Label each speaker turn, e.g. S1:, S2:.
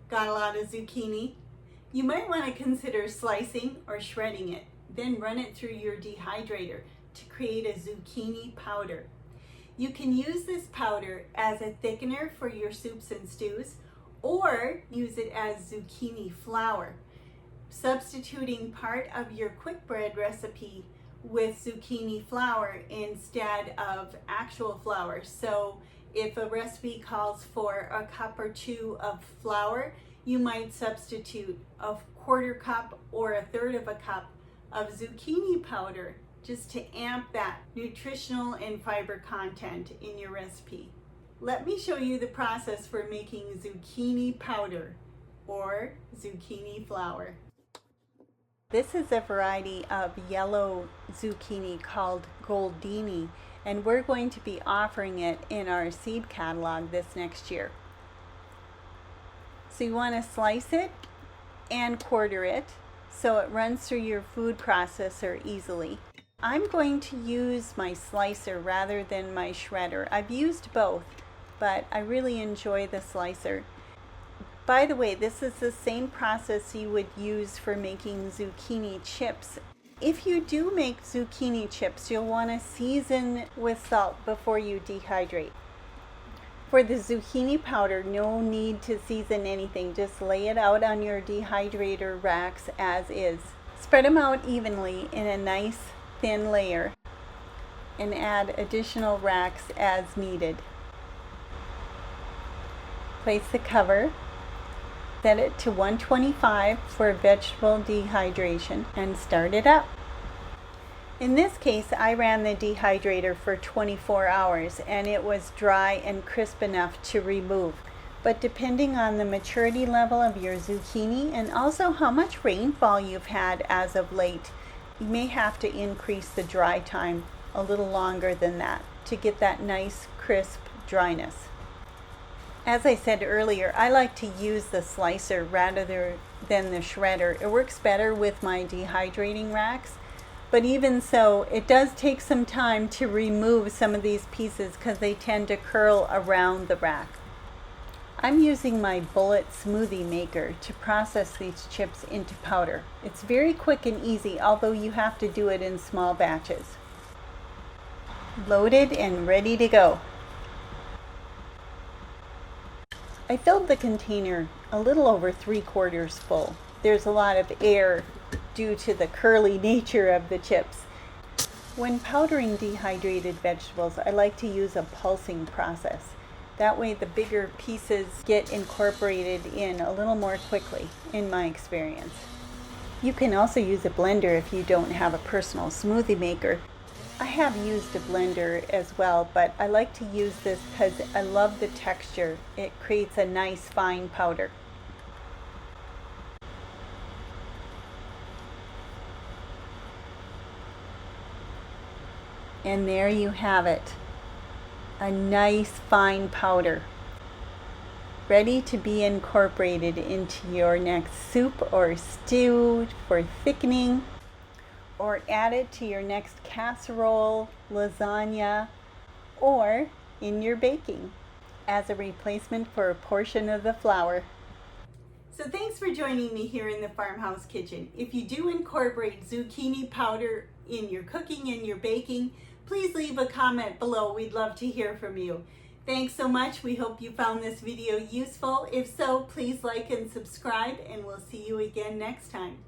S1: Got a lot of zucchini? You might want to consider slicing or shredding it, then run it through your dehydrator to create a zucchini powder. You can use this powder as a thickener for your soups and stews, or use it as zucchini flour, substituting part of your quick bread recipe with zucchini flour instead of actual flour. So if a recipe calls for a cup or two of flour, you might substitute a quarter cup or a third of a cup of zucchini powder just to amp that nutritional and fiber content in your recipe. Let me show you the process for making zucchini powder or zucchini flour. This is a variety of yellow zucchini called Goldini, and we're going to be offering it in our seed catalog this next year. So you want to slice it and quarter it so it runs through your food processor easily. I'm going to use my slicer rather than my shredder. I've used both, but I really enjoy the slicer. By the way, this is the same process you would use for making zucchini chips. If you do make zucchini chips, you'll want to season with salt before you dehydrate. For the zucchini powder, no need to season anything. Just lay it out on your dehydrator racks as is. Spread them out evenly in a nice thin layer and add additional racks as needed. Place the cover, set it to 125 for vegetable dehydration, and start it up. In this case, I ran the dehydrator for 24 hours and it was dry and crisp enough to remove. But depending on the maturity level of your zucchini and also how much rainfall you've had as of late, you may have to increase the dry time a little longer than that to get that nice crisp dryness. As I said earlier, I like to use the slicer rather than the shredder. It works better with my dehydrating racks, but even so, it does take some time to remove some of these pieces because they tend to curl around the rack. I'm using my bullet smoothie maker to process these chips into powder. It's very quick and easy, although you have to do it in small batches. Loaded and ready to go. I filled the container a little over 3/4 full. There's a lot of air due to the curly nature of the chips. When powdering dehydrated vegetables, I like to use a pulsing process. That way the bigger pieces get incorporated in a little more quickly, in my experience. You can also use a blender if you don't have a personal smoothie maker. I have used a blender as well, but I like to use this because I love the texture. It creates a nice fine powder. And there you have it. A nice fine powder, ready to be incorporated into your next soup or stew for thickening, or added to your next casserole, lasagna, or in your baking as a replacement for a portion of the flour. So thanks for joining me here in the Farmhouse Kitchen. If you do incorporate zucchini powder in your cooking and your baking, please leave a comment below. We'd love to hear from you. Thanks so much. We hope you found this video useful. If so, please like and subscribe, and we'll see you again next time.